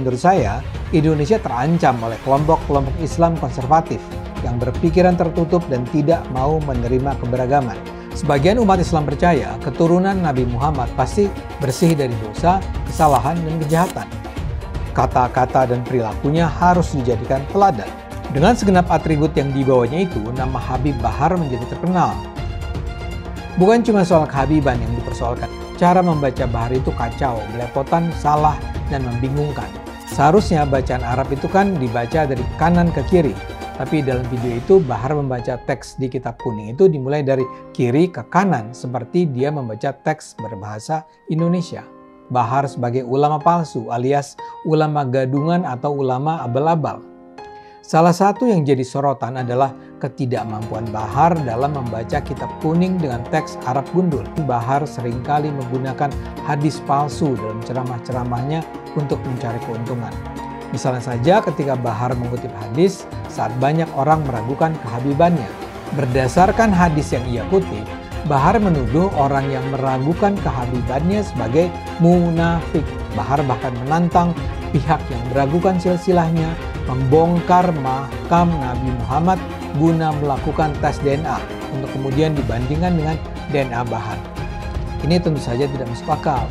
Menurut saya, Indonesia terancam oleh kelompok-kelompok Islam konservatif yang berpikiran tertutup dan tidak mau menerima keberagaman. Sebagian umat Islam percaya keturunan Nabi Muhammad pasti bersih dari dosa, kesalahan, dan kejahatan. Kata-kata dan perilakunya harus dijadikan teladan. Dengan segenap atribut yang dibawanya itu, nama Habib Bahar menjadi terkenal. Bukan cuma soal kehabiban yang dipersoalkan, cara membaca Bahar itu kacau, belepotan, salah, dan membingungkan. Seharusnya bacaan Arab itu kan dibaca dari kanan ke kiri, tapi dalam video itu Bahar membaca teks di kitab kuning itu dimulai dari kiri ke kanan seperti dia membaca teks berbahasa Indonesia. Bahar sebagai ulama palsu alias ulama gadungan atau ulama abal-abal. Salah satu yang jadi sorotan adalah ketidakmampuan Bahar dalam membaca kitab kuning dengan teks Arab gundul. Bahar seringkali menggunakan hadis palsu dalam ceramah-ceramahnya untuk mencari keuntungan. Misalnya saja ketika Bahar mengutip hadis saat banyak orang meragukan kehabibannya. Berdasarkan hadis yang ia kutip, Bahar menuduh orang yang meragukan kehabibannya sebagai munafik. Bahar bahkan menantang pihak yang meragukan silsilahnya membongkar makam Nabi Muhammad guna melakukan tes DNA untuk kemudian dibandingkan dengan DNA Bahar. Ini tentu saja tidak masuk akal.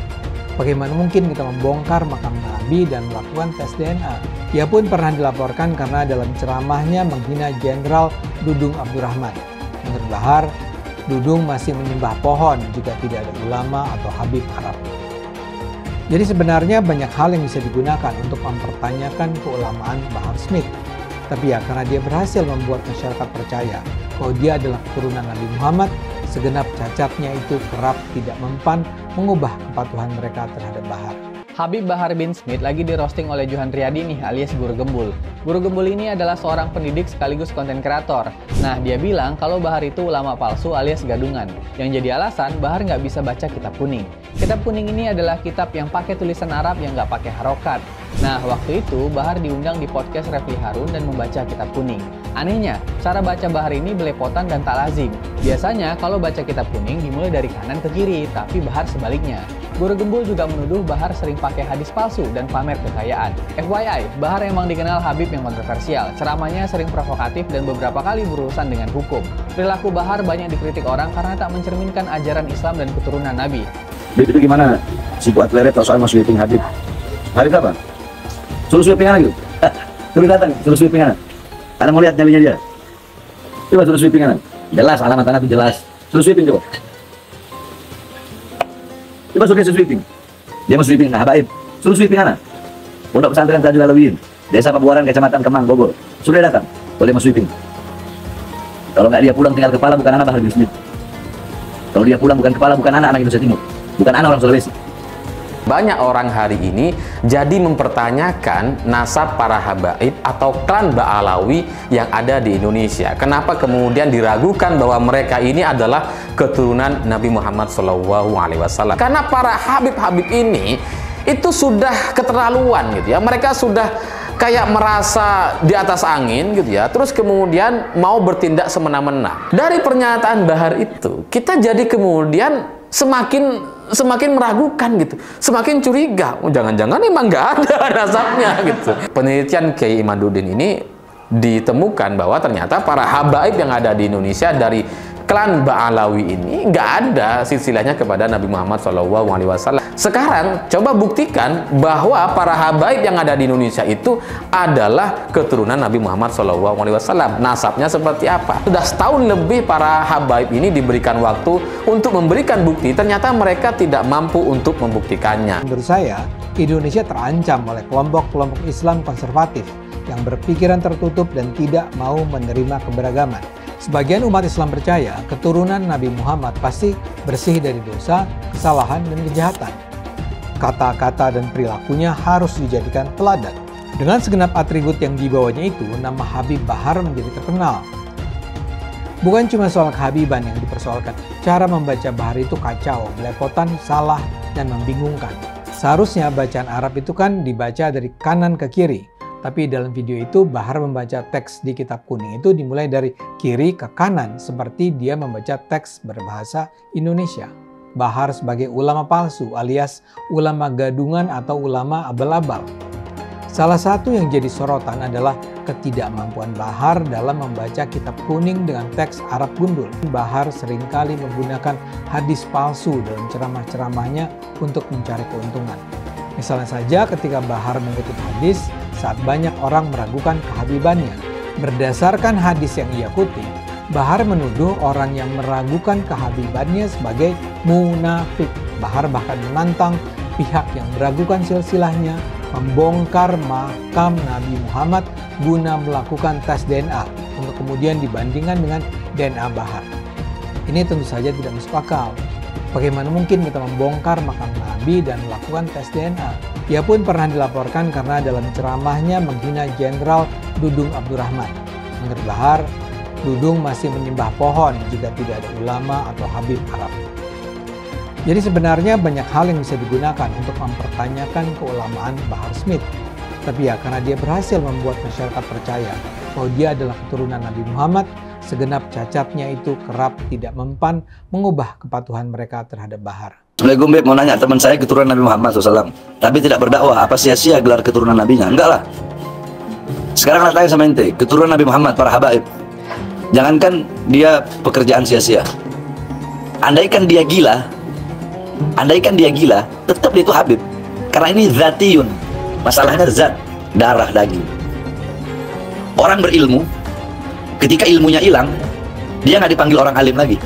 Bagaimana mungkin kita membongkar makam Nabi dan melakukan tes DNA? Ia pun pernah dilaporkan karena dalam ceramahnya menghina Jenderal Dudung Abdurrahman. Menurut Bahar, Dudung masih menyembah pohon jika tidak ada ulama atau Habib Arab. Jadi sebenarnya banyak hal yang bisa digunakan untuk mempertanyakan keulamaan Bahar Smith. Tapi ya karena dia berhasil membuat masyarakat percaya bahwa dia adalah keturunan Nabi Muhammad, segenap cacatnya itu kerap tidak mempan mengubah kepatuhan mereka terhadap Bahar. Habib Bahar bin Smith lagi di roasting oleh Johan Riyadi nih alias Guru Gembul. Guru Gembul ini adalah seorang pendidik sekaligus konten kreator. Nah, dia bilang kalau Bahar itu ulama palsu alias gadungan. Yang jadi alasan Bahar nggak bisa baca kitab kuning. Kitab kuning ini adalah kitab yang pakai tulisan Arab yang nggak pakai harokat. Nah, waktu itu Bahar diundang di podcast Refli Harun dan membaca kitab kuning. Anehnya, cara baca Bahar ini belepotan dan tak lazim. Biasanya kalau baca kitab kuning dimulai dari kanan ke kiri, tapi Bahar sebaliknya. Guru Gembul juga menuduh Bahar sering pakai hadis palsu dan pamer kekayaan. FYI, Bahar emang dikenal Habib yang kontroversial. Ceramahnya sering provokatif dan beberapa kali berurusan dengan hukum. Perilaku Bahar banyak dikritik orang karena tak mencerminkan ajaran Islam dan keturunan Nabi. Itu gimana? Si buat leret atau soal mau sweeping Habib? Habib apa? Suruh sweeping anak gitu? Suruh datang, suruh sweeping anak. Karena mau lihat nyalinya dia. Coba suruh sweeping anak. Jelas, alamat anak itu jelas. Suruh sweeping coba. Coba suruh sweeping. Dia mau sweeping Habaib. Suruh sweeping anak. Pondok pesantren Tajul Alawiyin, Desa Pabuaran, Kecamatan Kemang, Bogor. Sudah datang, boleh mau sweeping. Kalau nggak dia pulang tinggal kepala bukan anak Bahar bin Smith. Kalau dia pulang bukan kepala bukan anak Indonesia Timur. Bukan anak orang Sulawesi. Banyak orang hari ini jadi mempertanyakan nasab para habaib atau klan Ba'alawi yang ada di Indonesia. Kenapa kemudian diragukan bahwa mereka ini adalah keturunan Nabi Muhammad SAW? Karena para habib-habib ini itu sudah keterlaluan gitu ya. Mereka sudah kayak merasa di atas angin gitu ya. Terus kemudian mau bertindak semena-mena. Dari pernyataan Bahar itu, kita jadi kemudian semakin meragukan gitu, semakin curiga. Oh, jangan-jangan emang nggak ada nasabnya gitu. Penelitian Kiai Imaduddin ini ditemukan bahwa ternyata para habaib yang ada di Indonesia dari klan Ba'alawi ini nggak ada silsilahnya kepada Nabi Muhammad SAW. Sekarang coba buktikan bahwa para habaib yang ada di Indonesia itu adalah keturunan Nabi Muhammad SAW. Nasabnya seperti apa? Sudah setahun lebih para habaib ini diberikan waktu untuk memberikan bukti, ternyata mereka tidak mampu untuk membuktikannya. Menurut saya, Indonesia terancam oleh kelompok-kelompok Islam konservatif yang berpikiran tertutup dan tidak mau menerima keberagaman. Sebagian umat Islam percaya keturunan Nabi Muhammad pasti bersih dari dosa, kesalahan, dan kejahatan. Kata-kata dan perilakunya harus dijadikan teladan. Dengan segenap atribut yang dibawanya itu, nama Habib Bahar menjadi terkenal. Bukan cuma soal kehabiban yang dipersoalkan, cara membaca Bahar itu kacau, belepotan, salah, dan membingungkan. Seharusnya bacaan Arab itu kan dibaca dari kanan ke kiri. Tapi dalam video itu Bahar membaca teks di kitab kuning itu dimulai dari kiri ke kanan seperti dia membaca teks berbahasa Indonesia. Bahar sebagai ulama palsu alias ulama gadungan atau ulama abal-abal. Salah satu yang jadi sorotan adalah ketidakmampuan Bahar dalam membaca kitab kuning dengan teks Arab gundul. Bahar seringkali menggunakan hadis palsu dalam ceramah-ceramahnya untuk mencari keuntungan. Misalnya saja ketika Bahar mengutip hadis saat banyak orang meragukan kehabibannya. Berdasarkan hadis yang ia kutip, Bahar menuduh orang yang meragukan kehabibannya sebagai munafik. Bahar bahkan menantang pihak yang meragukan silsilahnya membongkar makam Nabi Muhammad guna melakukan tes DNA untuk kemudian dibandingkan dengan DNA Bahar. Ini tentu saja tidak masuk akal. Bagaimana mungkin kita membongkar makam Nabi dan melakukan tes DNA? Ia pun pernah dilaporkan karena dalam ceramahnya menghina Jenderal Dudung Abdurrahman. Menurut Bahar, Dudung masih menyembah pohon jika tidak ada ulama atau habib Arab. Jadi sebenarnya banyak hal yang bisa digunakan untuk mempertanyakan keulamaan Bahar Smith. Tapi ya karena dia berhasil membuat masyarakat percaya bahwa dia adalah keturunan Nabi Muhammad, segenap cacatnya itu kerap tidak mempan mengubah kepatuhan mereka terhadap Bahar. Assalamualaikum Beb, mau nanya teman saya keturunan Nabi Muhammad SAW, tapi tidak berdakwah, apa sia-sia gelar keturunan Nabinya? Enggak lah. Sekarang nak tanya sama ente, keturunan Nabi Muhammad, para habaib, jangankan dia pekerjaan sia-sia. Andaikan dia gila, tetap dia itu habib. Karena ini zatiyun, masalahnya zat, darah, daging. Orang berilmu, ketika ilmunya hilang, dia nggak dipanggil orang alim lagi.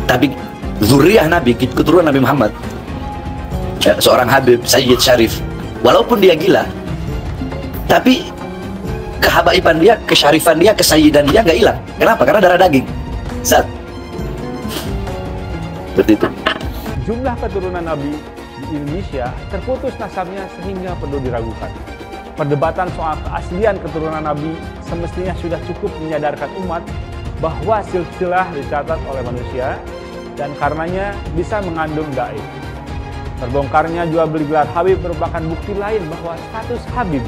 Tapi zuriyah Nabi, keturunan Nabi Muhammad, seorang habib, Sayyid Syarif, walaupun dia gila, tapi kehabaiban dia, kesyarifan dia, kesayyidan dia nggak hilang. Kenapa? Karena darah daging, zat. Seperti itu. Jumlah keturunan Nabi di Indonesia terputus nasabnya sehingga perlu diragukan. Perdebatan soal keaslian keturunan Nabi semestinya sudah cukup menyadarkan umat bahwa silsilah dicatat oleh manusia dan karenanya bisa mengandung gaib. Terbongkarnya jual beli gelar Habib merupakan bukti lain bahwa status Habib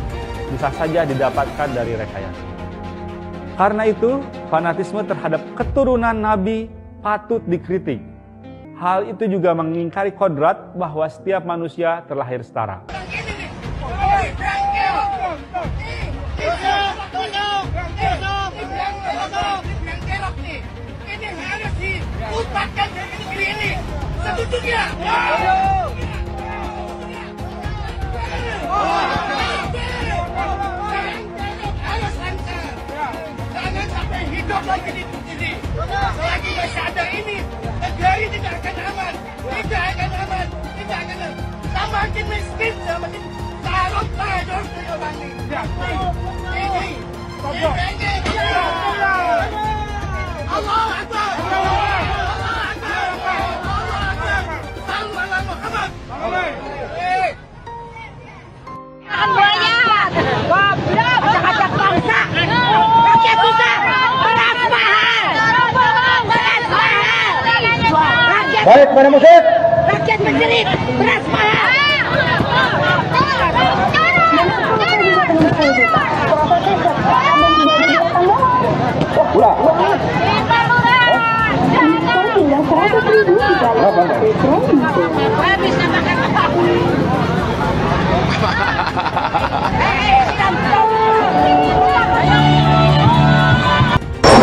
bisa saja didapatkan dari rekayasa. Karena itu, fanatisme terhadap keturunan Nabi patut dikritik. Hal itu juga mengingkari kodrat bahwa setiap manusia terlahir setara. Jangan sampai hidup lagi di sini. Selagi masih ada ini, negara ini tidak akan aman. Tidak akan aman. Tidak akan aman. Semakin miskin, semakin tarut tajur ini. Allah Akbar. Allah Akbar. Allah Akbar. Sallallahu Muhammad. Buaya, goblok, acak-acak bangsa, rakyat kita, beras mahal, beras mahal, Baik, pada musik. rakyat menjerit, beras mahal.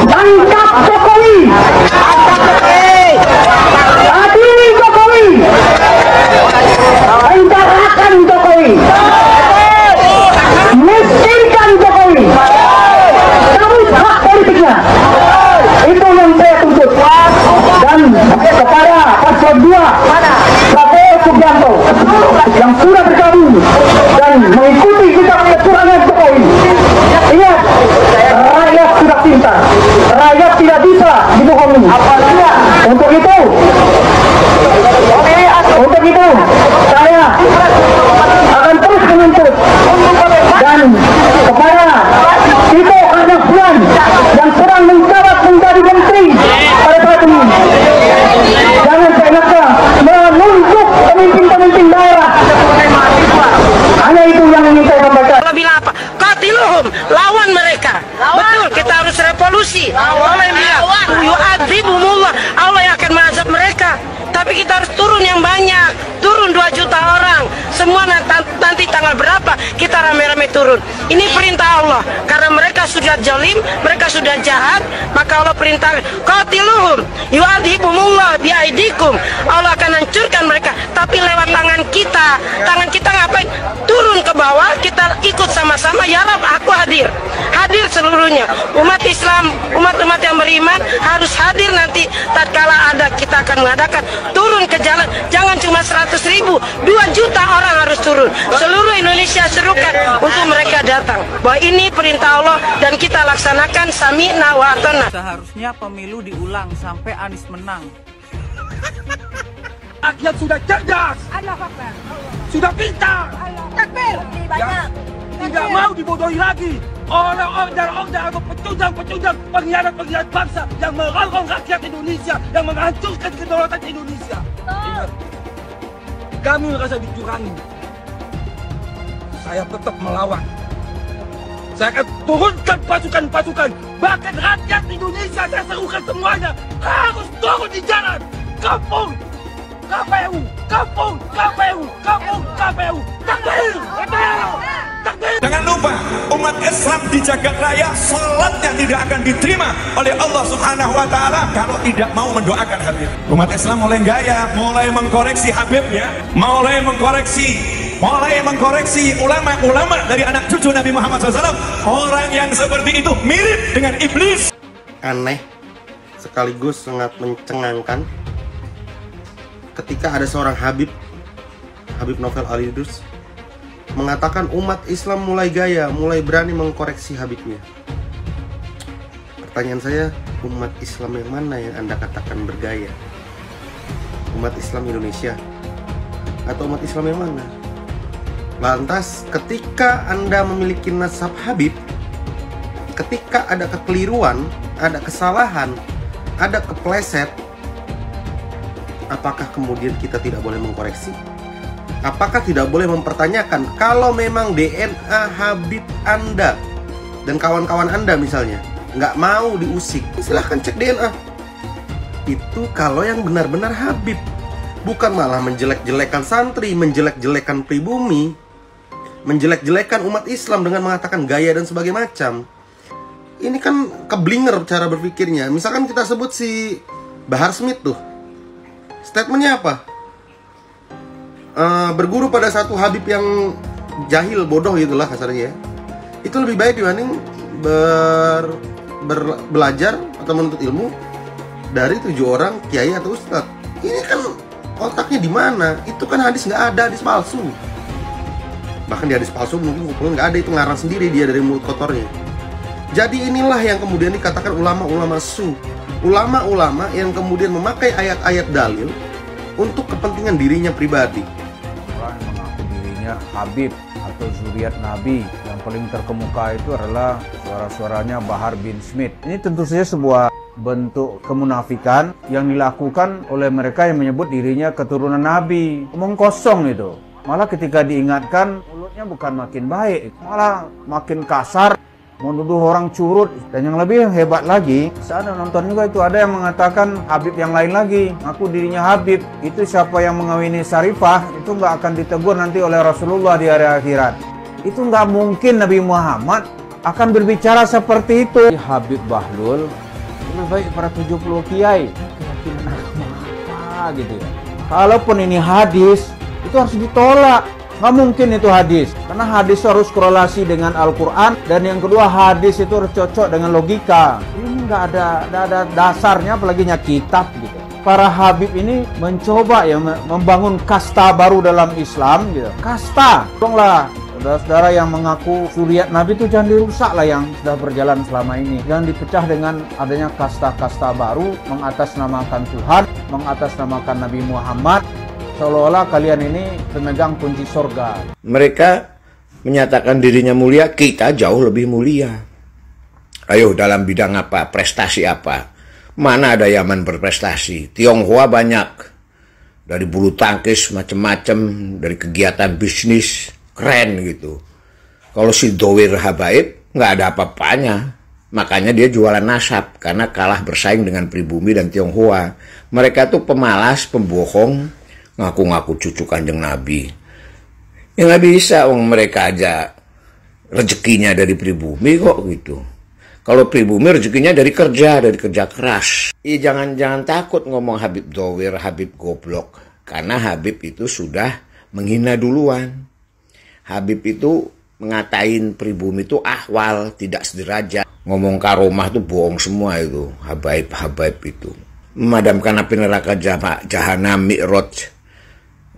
Tangkap Jokowi. Adili Jokowi. Penjarakan Jokowi. Miskinkan Jokowi. Cabut hak politiknya. Itu yang saya tuntut. Dan kepada paslon 2 Prabowo Subianto yang sudah bergabung dan mengikuti sampai turun. Ini perintah Allah. Karena mereka sudah zalim, mereka sudah jahat, maka Allah perintah qatiluhum yu'adzibumullah biaidikum. Allah akan hancurkan mereka. Tapi lewat tangan kita ngapain? Turun ke bawah, kita ikut sama-sama. Ya Rab, aku hadir seluruhnya. Umat Islam, umat-umat yang beriman harus hadir nanti tatkala ada, kita akan mengadakan turun ke jalan. Jangan cuma 100.000, 2 juta orang harus turun. Seluruh Indonesia serukan untuk mereka datang. Bahwa ini perintah Allah dan kita laksanakan sami'na wa ata'na. Seharusnya pemilu diulang sampai Anies menang. Rakyat sudah cerdas, sudah pintar, ya, tidak mau dibodohi lagi oleh order-order atau pecundang-pecundang pengkhianat-pengkhianat bangsa yang merongrong rakyat Indonesia, yang menghancurkan kedaulatan Indonesia. Ingat, kami merasa dicurangi. Saya tetap melawan. Saya akan turunkan pasukan-pasukan, bahkan rakyat Indonesia saya serukan semuanya harus turun di jalan. Kampung KPU, kampung KPU, kampung KPU. Takbir! Takbir! Jangan lupa, umat Islam di jagat raya salatnya tidak akan diterima oleh Allah Subhanahu wa taala kalau tidak mau mendoakan Habib. Umat Islam mulai gaya, mulai mengkoreksi Habibnya, mulai mengkoreksi ulama-ulama dari anak cucu Nabi Muhammad SAW. Orang yang seperti itu mirip dengan iblis. Aneh sekaligus sangat mencengangkan ketika ada seorang Habib Novel Al-Idrus mengatakan umat Islam mulai gaya, mulai berani mengkoreksi Habibnya. Pertanyaan saya, umat Islam yang mana yang Anda katakan bergaya? Umat Islam Indonesia atau umat Islam yang mana? Lantas ketika Anda memiliki nasab Habib, ketika ada kekeliruan, ada kesalahan, ada kepleset, apakah kemudian kita tidak boleh mengkoreksi? Apakah tidak boleh mempertanyakan kalau memang DNA Habib Anda dan kawan-kawan Anda misalnya nggak mau diusik, silahkan cek DNA. Itu kalau yang benar-benar Habib, bukan malah menjelek-jelekan santri, menjelek-jelekan pribumi, menjelek-jelekan umat Islam dengan mengatakan gaya dan sebagainya macam. Ini kan keblinger cara berpikirnya. Misalkan kita sebut si Bahar Smith tuh, statementnya apa? Berguru pada satu Habib yang jahil, bodoh gitulah kasarnya ya. Itu lebih baik dibanding belajar atau menuntut ilmu dari 7 orang kiai atau ustadz. Ini kan otaknya di mana? Itu kan hadis nggak ada, hadis palsu. Bahkan di hadis palsu mungkin nggak ada, itu ngarang sendiri dia dari mulut kotornya. Jadi inilah yang kemudian dikatakan ulama-ulama su, ulama-ulama yang kemudian memakai ayat-ayat dalil untuk kepentingan dirinya pribadi. Orang yang mengaku dirinya Habib atau zuriat Nabi, yang paling terkemuka itu adalah suara-suaranya Bahar bin Smith. Ini tentu saja sebuah bentuk kemunafikan yang dilakukan oleh mereka yang menyebut dirinya keturunan Nabi. Omong kosong itu. Malah ketika diingatkan, mulutnya bukan makin baik, malah makin kasar, menuduh orang curut. Dan yang lebih hebat lagi, saya ada nonton juga itu, ada yang mengatakan Habib yang lain lagi, aku dirinya Habib. Itu siapa yang mengawini Syarifah, itu nggak akan ditegur nanti oleh Rasulullah di hari akhirat. Itu nggak mungkin Nabi Muhammad akan berbicara seperti itu. Habib Bahlul lebih baik para 70 kiai. Keyakinan agama apa gitu ya. Kalaupun ini hadis, itu harus ditolak. Nggak mungkin itu hadis, karena hadis harus korelasi dengan Al-Quran, dan yang kedua hadis itu harus cocok dengan logika. Ini nggak ada dasarnya, apalagi kitab gitu. Para Habib ini mencoba ya membangun kasta baru dalam Islam gitu. Kasta, tolonglah saudara-saudara yang mengaku zuriat Nabi itu jangan dirusak lah yang sudah berjalan selama ini. Jangan dipecah dengan adanya kasta-kasta baru, mengatasnamakan Tuhan, mengatasnamakan Nabi Muhammad. Seolah-olah kalian ini pemegang kunci surga. Mereka menyatakan dirinya mulia, kita jauh lebih mulia. Ayo, dalam bidang apa? Prestasi apa? Mana ada Yaman berprestasi? Tionghoa banyak. Dari bulu tangkis macam-macam, dari kegiatan bisnis, keren gitu. Kalau si Dowir Habaib, nggak ada apa-apanya. Makanya dia jualan nasab, karena kalah bersaing dengan pribumi dan Tionghoa. Mereka tuh pemalas, pembohong, ngaku-ngaku cucu Kanjeng Nabi. Ya nggak bisa, mereka aja rezekinya dari pribumi kok gitu. Kalau pribumi rezekinya dari kerja keras. Jangan takut ngomong Habib Dhowir, Habib goblok. Karena Habib itu sudah menghina duluan. Habib itu mengatain pribumi itu ahwal, tidak sederajat. Ngomong karomah itu bohong semua itu. Habaib itu. Memadamkan api neraka jahanam Mi'raj.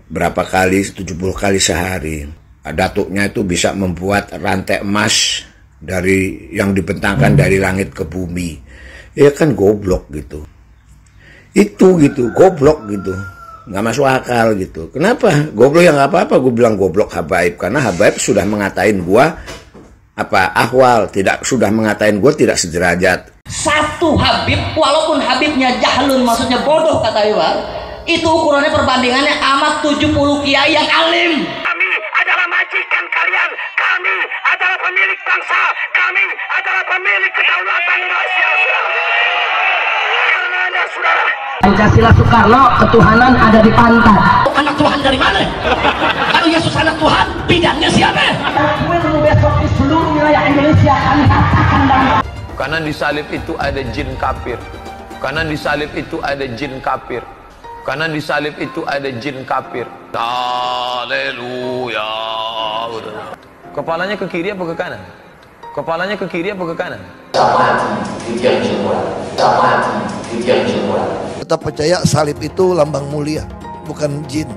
Berapa kali? 70 kali sehari. Datuknya itu bisa membuat rantai emas dari yang dibentangkan dari langit ke bumi. Ya kan goblok gitu. Itu gitu, goblok gitu. Nggak masuk akal gitu. Kenapa? Goblok yang nggak apa-apa gue bilang goblok Habaib. Karena Habaib sudah mengatain gua ahwal, sudah mengatain gua tidak sederajat. Satu Habib, walaupun Habibnya jahlun, maksudnya bodoh kata Iwan, itu ukurannya perbandingannya amat 70 kiai yang alim. Kami adalah majikan kalian. Kami adalah pemilik bangsa. Kami adalah pemilik kedaulatan Indonesia. Karena Anda saudara. Pancasila Soekarno, ketuhanan ada di pantat. Anak Tuhan dari mana? Kalau Yesus anak Tuhan, bidangnya siapa? Besok di seluruh wilayah Indonesia kami katakan dan karena di salib itu ada jin kafir. Karena di salib itu ada jin kafir. Karena di salib itu ada jin kafir. Haleluya. Kepalanya ke kiri apa ke kanan? Kepalanya ke kiri apa ke kanan? Tetap percaya salib itu lambang mulia, bukan jin.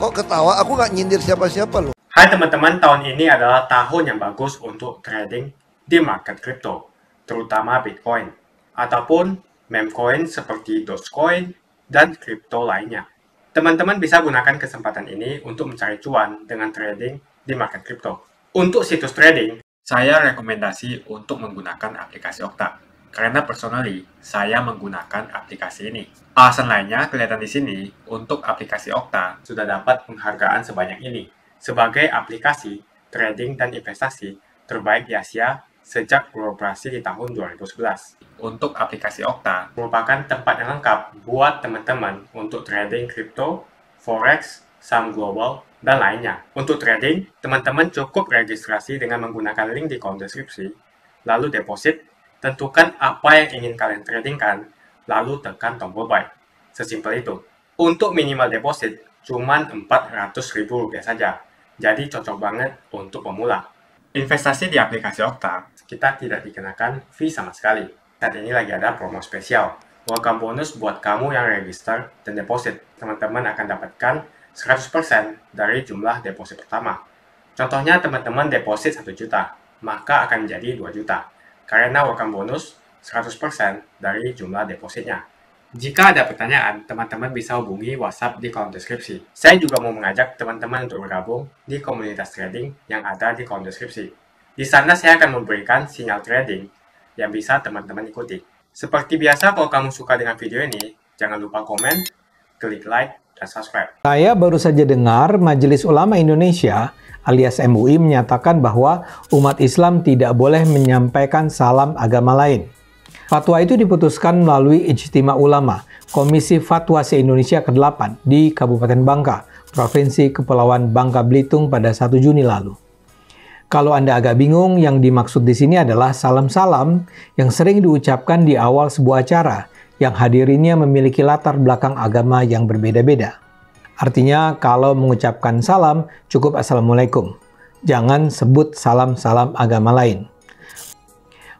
Kok ketawa? Aku nggak nyindir siapa-siapa loh. Hai teman-teman, tahun ini adalah tahun yang bagus untuk trading di market crypto, terutama Bitcoin, ataupun meme coin seperti Dogecoin dan kripto lainnya. Teman-teman bisa gunakan kesempatan ini untuk mencari cuan dengan trading di market crypto. Untuk situs trading, saya rekomendasi untuk menggunakan aplikasi Okta. Karena personally, saya menggunakan aplikasi ini. Alasan lainnya kelihatan di sini, untuk aplikasi Okta sudah dapat penghargaan sebanyak ini sebagai aplikasi trading dan investasi terbaik di Asia sejak beroperasi di tahun 2011. Untuk aplikasi Okta merupakan tempat yang lengkap buat teman-teman untuk trading kripto, forex, saham global, dan lainnya. Untuk trading, teman-teman cukup registrasi dengan menggunakan link di kolom deskripsi, lalu deposit, tentukan apa yang ingin kalian tradingkan, lalu tekan tombol buy. Sesimpel itu. Untuk minimal deposit, cuman Rp400.000 saja. Jadi cocok banget untuk pemula. Investasi di aplikasi Okta, kita tidak dikenakan fee sama sekali. Saat ini lagi ada promo spesial. Welcome bonus buat kamu yang register dan deposit. Teman-teman akan dapatkan 100% dari jumlah deposit pertama. Contohnya teman-teman deposit 1 juta, maka akan menjadi 2 juta. Karena welcome bonus 100% dari jumlah depositnya. Jika ada pertanyaan, teman-teman bisa hubungi WhatsApp di kolom deskripsi. Saya juga mau mengajak teman-teman untuk bergabung di komunitas trading yang ada di kolom deskripsi. Di sana saya akan memberikan sinyal trading yang bisa teman-teman ikuti. Seperti biasa, kalau kamu suka dengan video ini, jangan lupa komen, klik like, dan subscribe. Saya baru saja dengar Majelis Ulama Indonesia alias MUI menyatakan bahwa umat Islam tidak boleh menyampaikan salam agama lain. Fatwa itu diputuskan melalui Ijtima Ulama, Komisi Fatwa se-Indonesia ke-8 di Kabupaten Bangka, Provinsi Kepulauan Bangka Belitung pada 1 Juni lalu. Kalau Anda agak bingung, yang dimaksud di sini adalah salam-salam yang sering diucapkan di awal sebuah acara yang hadirinnya memiliki latar belakang agama yang berbeda-beda. Artinya, kalau mengucapkan salam, cukup Assalamualaikum. Jangan sebut salam-salam agama lain.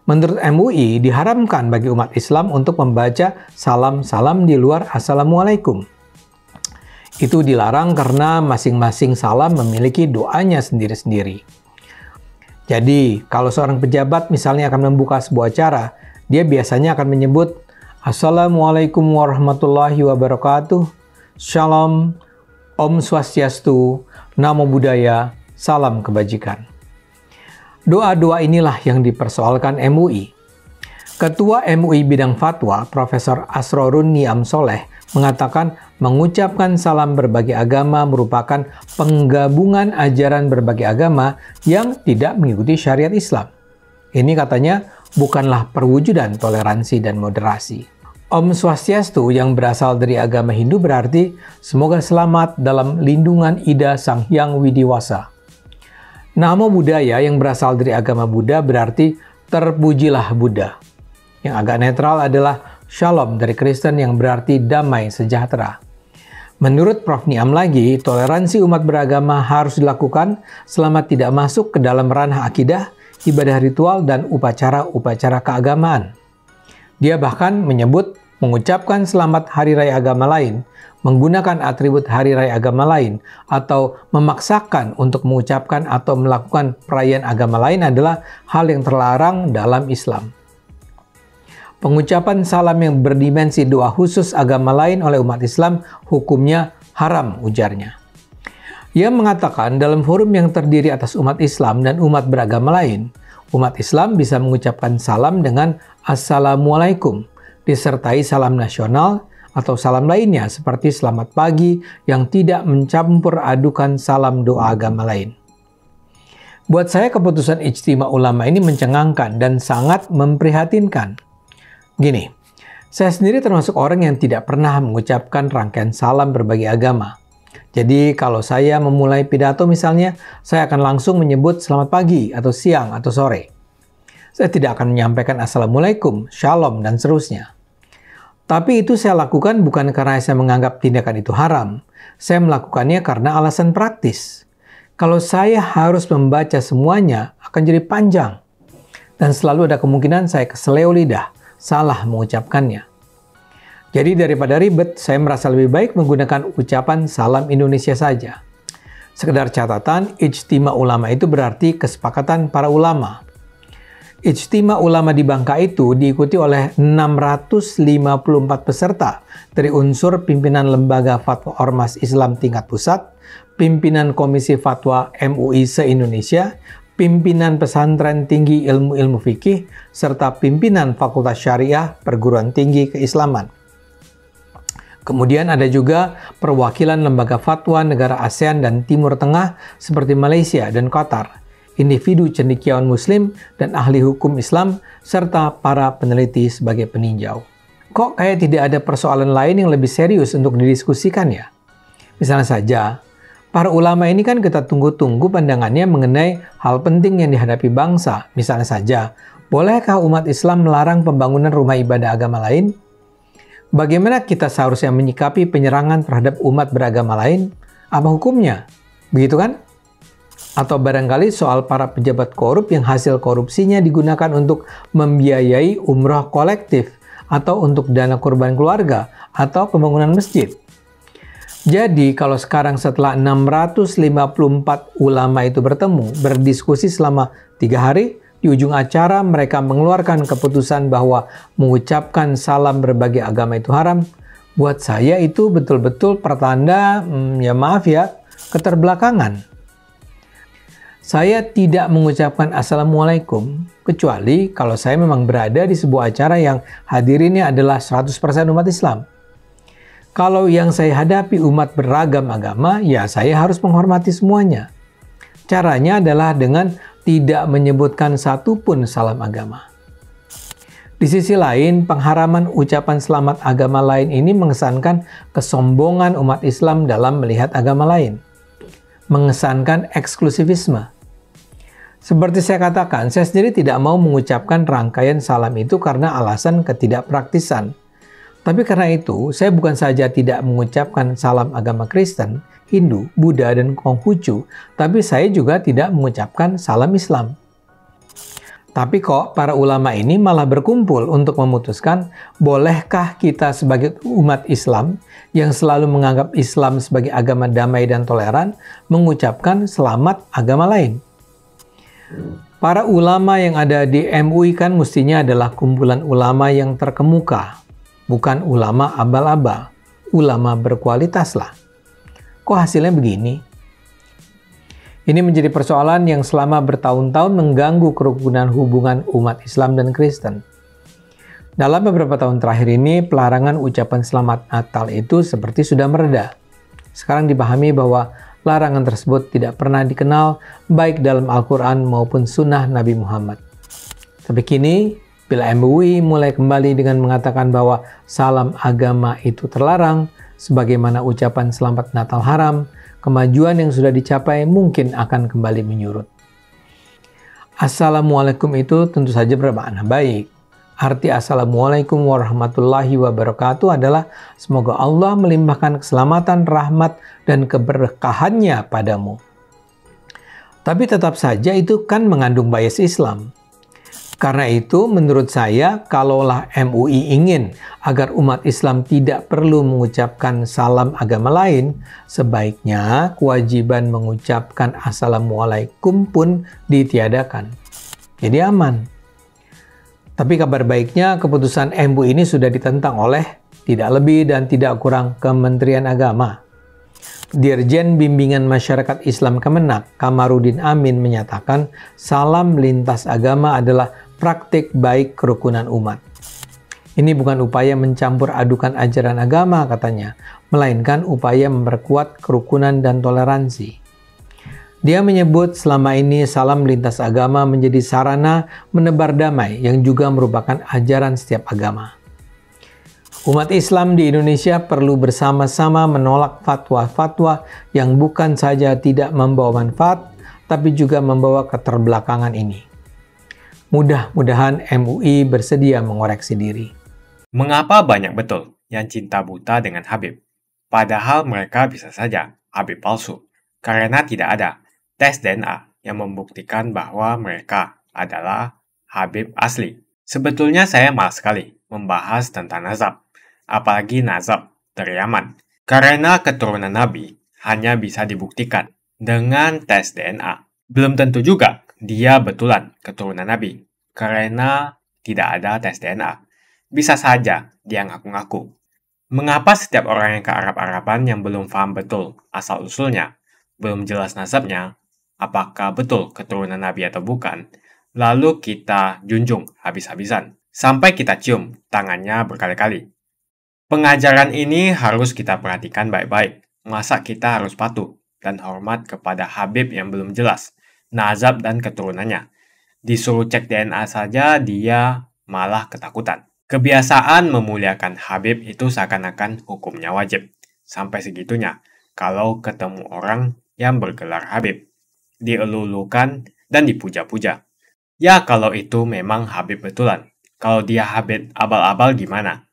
Menurut MUI, diharamkan bagi umat Islam untuk membaca salam-salam di luar Assalamualaikum. Itu dilarang karena masing-masing salam memiliki doanya sendiri-sendiri. Jadi, kalau seorang pejabat misalnya akan membuka sebuah acara, dia biasanya akan menyebut Assalamualaikum warahmatullahi wabarakatuh, Shalom, Om Swastiastu, Namo Buddhaya, Salam Kebajikan. Doa-doa inilah yang dipersoalkan MUI. Ketua MUI Bidang Fatwa, Profesor Asrorun Niam Soleh, mengatakan mengucapkan salam berbagai agama merupakan penggabungan ajaran berbagai agama yang tidak mengikuti syariat Islam. Ini katanya bukanlah perwujudan toleransi dan moderasi. Om Swastiastu yang berasal dari agama Hindu berarti semoga selamat dalam lindungan Ida Sang Hyang Widiwasa. Namo Buddhaya yang berasal dari agama Buddha berarti terpujilah Buddha. Yang agak netral adalah Shalom dari Kristen yang berarti damai sejahtera. Menurut Prof. Niam lagi, toleransi umat beragama harus dilakukan selama tidak masuk ke dalam ranah akidah, ibadah ritual, dan upacara-upacara keagamaan. Dia bahkan menyebut mengucapkan selamat hari raya agama lain, menggunakan atribut hari raya agama lain, atau memaksakan untuk mengucapkan atau melakukan perayaan agama lain adalah hal yang terlarang dalam Islam. Pengucapan salam yang berdimensi doa khusus agama lain oleh umat Islam hukumnya haram, ujarnya. Ia mengatakan dalam forum yang terdiri atas umat Islam dan umat beragama lain, umat Islam bisa mengucapkan salam dengan Assalamualaikum, disertai salam nasional atau salam lainnya seperti selamat pagi yang tidak mencampur adukan salam doa agama lain. Buat saya keputusan Ijtima Ulama ini mencengangkan dan sangat memprihatinkan. Gini, saya sendiri termasuk orang yang tidak pernah mengucapkan rangkaian salam berbagai agama. Jadi kalau saya memulai pidato misalnya, saya akan langsung menyebut selamat pagi atau siang atau sore. Saya tidak akan menyampaikan Assalamualaikum, Shalom, dan seterusnya. Tapi itu saya lakukan bukan karena saya menganggap tindakan itu haram. Saya melakukannya karena alasan praktis. Kalau saya harus membaca semuanya, akan jadi panjang. Dan selalu ada kemungkinan saya keseleo lidah, salah mengucapkannya. Jadi daripada ribet, saya merasa lebih baik menggunakan ucapan salam Indonesia saja. Sekedar catatan, Ijtima Ulama itu berarti kesepakatan para ulama. Ijtima Ulama di Bangka itu diikuti oleh 654 peserta dari unsur pimpinan lembaga fatwa Ormas Islam tingkat pusat, pimpinan Komisi Fatwa MUI se-Indonesia, pimpinan pesantren tinggi ilmu-ilmu fikih, serta pimpinan Fakultas Syariah Perguruan Tinggi Keislaman. Kemudian ada juga perwakilan lembaga fatwa negara ASEAN dan Timur Tengah seperti Malaysia dan Qatar, individu cendekiawan Muslim dan ahli hukum Islam, serta para peneliti sebagai peninjau. Kok kayak tidak ada persoalan lain yang lebih serius untuk didiskusikan ya? Misalnya saja, para ulama ini kan kita tunggu-tunggu pandangannya mengenai hal penting yang dihadapi bangsa. Misalnya saja, bolehkah umat Islam melarang pembangunan rumah ibadah agama lain? Bagaimana kita seharusnya menyikapi penyerangan terhadap umat beragama lain? Apa hukumnya? Begitu kan? Atau barangkali soal para pejabat korup yang hasil korupsinya digunakan untuk membiayai umrah kolektif atau untuk dana kurban keluarga atau pembangunan masjid. Jadi kalau sekarang setelah 654 ulama itu bertemu, berdiskusi selama 3 hari, di ujung acara mereka mengeluarkan keputusan bahwa mengucapkan salam berbagai agama itu haram. Buat saya itu betul-betul pertanda, ya maaf ya, keterbelakangan. Saya tidak mengucapkan Assalamualaikum, kecuali kalau saya memang berada di sebuah acara yang hadirinnya adalah 100% umat Islam. Kalau yang saya hadapi umat beragam agama, ya saya harus menghormati semuanya. Caranya adalah dengan tidak menyebutkan satupun salam agama. Di sisi lain, pengharaman ucapan selamat agama lain ini mengesankan kesombongan umat Islam dalam melihat agama lain. Mengesankan eksklusivisme. Seperti saya katakan, saya sendiri tidak mau mengucapkan rangkaian salam itu karena alasan ketidakpraktisan. Tapi karena itu, saya bukan saja tidak mengucapkan salam agama Kristen, Hindu, Buddha, dan Konghucu, tapi saya juga tidak mengucapkan salam Islam. Tapi kok para ulama ini malah berkumpul untuk memutuskan, bolehkah kita sebagai umat Islam yang selalu menganggap Islam sebagai agama damai dan toleran, mengucapkan selamat agama lain? Para ulama yang ada di MUI kan mestinya adalah kumpulan ulama yang terkemuka, bukan ulama abal-abal, ulama berkualitas lah. Kok hasilnya begini? Ini menjadi persoalan yang selama bertahun-tahun mengganggu kerukunan hubungan umat Islam dan Kristen. Dalam beberapa tahun terakhir ini, pelarangan ucapan selamat Natal itu seperti sudah mereda. Sekarang dipahami bahwa larangan tersebut tidak pernah dikenal baik dalam Al-Quran maupun Sunnah Nabi Muhammad. Tapi kini, bila MUI mulai kembali dengan mengatakan bahwa salam agama itu terlarang, sebagaimana ucapan selamat Natal haram, kemajuan yang sudah dicapai mungkin akan kembali menyurut. Assalamualaikum itu tentu saja bermakna baik. Arti Assalamualaikum warahmatullahi wabarakatuh adalah semoga Allah melimpahkan keselamatan, rahmat, dan keberkahannya padamu. Tapi tetap saja itu kan mengandung bias Islam. Karena itu menurut saya, kalaulah MUI ingin agar umat Islam tidak perlu mengucapkan salam agama lain, sebaiknya kewajiban mengucapkan Assalamualaikum pun ditiadakan. Jadi aman. Tapi kabar baiknya keputusan MUI ini sudah ditentang oleh tidak lebih dan tidak kurang Kementerian Agama. Dirjen Bimbingan Masyarakat Islam Kemenak, Kamarudin Amin menyatakan salam lintas agama adalah praktik baik kerukunan umat. Ini bukan upaya mencampur adukan ajaran agama katanya, melainkan upaya memperkuat kerukunan dan toleransi. Dia menyebut selama ini salam lintas agama menjadi sarana menebar damai yang juga merupakan ajaran setiap agama. Umat Islam di Indonesia perlu bersama-sama menolak fatwa-fatwa yang bukan saja tidak membawa manfaat, tapi juga membawa keterbelakangan ini. Mudah-mudahan MUI bersedia mengoreksi diri. Mengapa banyak betul yang cinta buta dengan Habib? Padahal mereka bisa saja Habib palsu, karena tidak ada tes DNA yang membuktikan bahwa mereka adalah Habib asli. Sebetulnya saya malas sekali membahas tentang nazab, apalagi nazab dari Yaman, karena keturunan Nabi hanya bisa dibuktikan dengan tes DNA. Belum tentu juga dia betulan keturunan Nabi, karena tidak ada tes DNA. Bisa saja dia ngaku-ngaku. Mengapa setiap orang yang ke Arab-Araban yang belum paham betul asal-usulnya, belum jelas nasabnya, apakah betul keturunan Nabi atau bukan, lalu kita junjung habis-habisan, sampai kita cium tangannya berkali-kali. Pengajaran ini harus kita perhatikan baik-baik. Masa kita harus patuh dan hormat kepada Habib yang belum jelas nazab dan keturunannya? Disuruh cek DNA saja dia malah ketakutan. Kebiasaan memuliakan Habib itu seakan-akan hukumnya wajib. Sampai segitunya kalau ketemu orang yang bergelar Habib, dielulukan dan dipuja-puja. Ya kalau itu memang Habib betulan. Kalau dia Habib abal-abal gimana?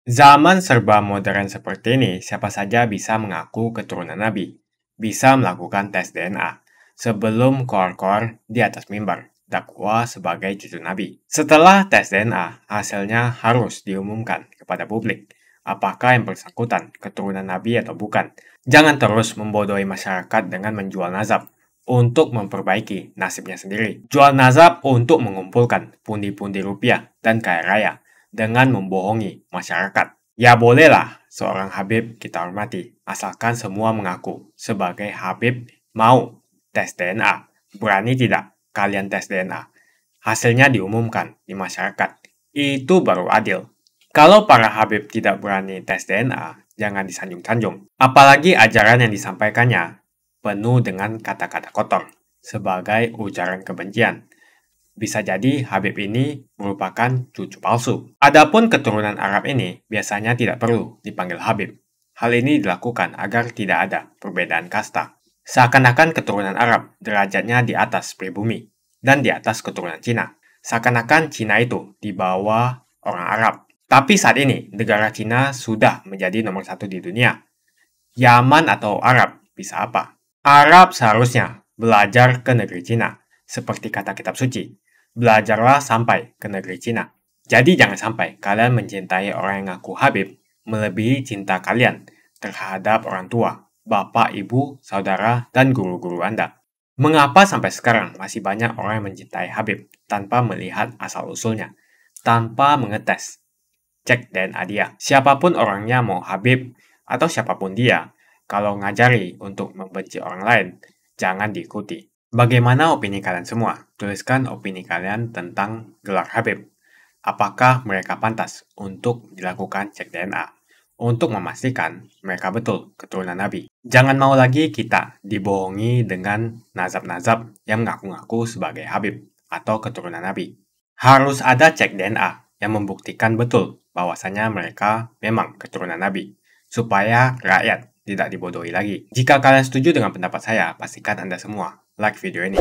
Zaman serba modern seperti ini, siapa saja bisa mengaku keturunan Nabi, bisa melakukan tes DNA sebelum koar-koar di atas mimbar dakwah sebagai cucu Nabi. Setelah tes DNA, hasilnya harus diumumkan kepada publik apakah yang bersangkutan keturunan Nabi atau bukan. Jangan terus membodohi masyarakat dengan menjual nazab untuk memperbaiki nasibnya sendiri. Jual nazab untuk mengumpulkan pundi-pundi rupiah dan kaya raya dengan membohongi masyarakat. Ya bolehlah seorang Habib kita hormati, asalkan semua mengaku sebagai Habib mau tes DNA. Berani tidak kalian tes DNA? Hasilnya diumumkan di masyarakat. Itu baru adil. Kalau para Habib tidak berani tes DNA, jangan disanjung-sanjung. Apalagi ajaran yang disampaikannya penuh dengan kata-kata kotor sebagai ujaran kebencian. Bisa jadi Habib ini merupakan cucu palsu. Adapun keturunan Arab ini biasanya tidak perlu dipanggil Habib. Hal ini dilakukan agar tidak ada perbedaan kasta. Seakan-akan keturunan Arab derajatnya di atas pribumi dan di atas keturunan Cina. Seakan-akan Cina itu di bawah orang Arab. Tapi saat ini negara Cina sudah menjadi nomor 1 di dunia. Yaman atau Arab bisa apa? Arab seharusnya belajar ke negeri Cina. Seperti kata kitab suci, belajarlah sampai ke negeri Cina. Jadi jangan sampai kalian mencintai orang yang ngaku Habib melebihi cinta kalian terhadap orang tua, bapak, ibu, saudara, dan guru-guru Anda. Mengapa sampai sekarang masih banyak orang yang mencintai Habib tanpa melihat asal-usulnya, tanpa mengetes, cek DNA dia? Siapapun orangnya, mau Habib atau siapapun dia, kalau ngajari untuk membenci orang lain, jangan diikuti. Bagaimana opini kalian semua? Tuliskan opini kalian tentang gelar Habib. Apakah mereka pantas untuk dilakukan cek DNA untuk memastikan mereka betul keturunan Nabi? Jangan mau lagi kita dibohongi dengan nazab-nazab yang mengaku-ngaku sebagai Habib atau keturunan Nabi. Harus ada cek DNA yang membuktikan betul bahwasanya mereka memang keturunan Nabi, supaya rakyat tidak dibodohi lagi. Jika kalian setuju dengan pendapat saya, pastikan Anda semua like video ini.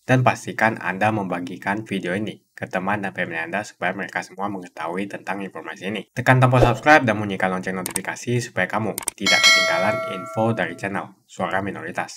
Dan pastikan Anda membagikan video ini ke teman dan family Anda supaya mereka semua mengetahui tentang informasi ini. Tekan tombol subscribe dan bunyikan lonceng notifikasi supaya kamu tidak ketinggalan info dari channel Suara Minoritas.